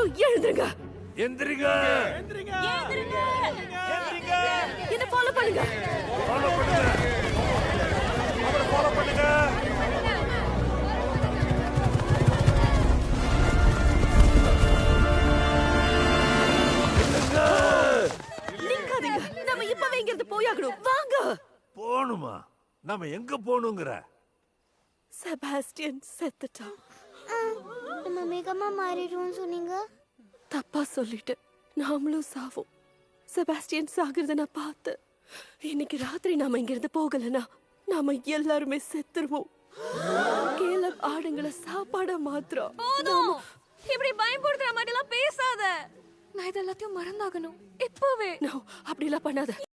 எல்லாரும் எழுந்துருங்க. எந்திரிங்க. என்ன ஃபாலோ பண்ணுங்க. அவரை ஃபாலோ பண்ணுங்க. நிக்காதீங்க. நம்ம இப்பவே இங்கிருந்து போயாகணும். வாங்க. போணுமா? நாம எங்க போணுங்கற? செபாஸ்டியன் செத்துட்டான். நம்ம மேகமா மாறிடுவோம் சொன்னீங்க. தப்பா சொல்லிட்டேன். நாமளும் சாவோம். செபாஸ்டியன் சாகிறத நான் பார்த்தேன். இன்னைக்கு ராத்திரி நாம இங்கிருந்து போகலனா நாம எல்லாருமே செத்துருவோம். கேலப் ஆடுங்களை சாப்பாட மாத்திரம். போதும். இப்படி பயப்படுத்துற மாதிரி எல்லாம் பேசாத. நான் இதெல்லாத்தையும் மறந்தாகணும் இப்பவே. அப்படிலாம் பண்ணாத.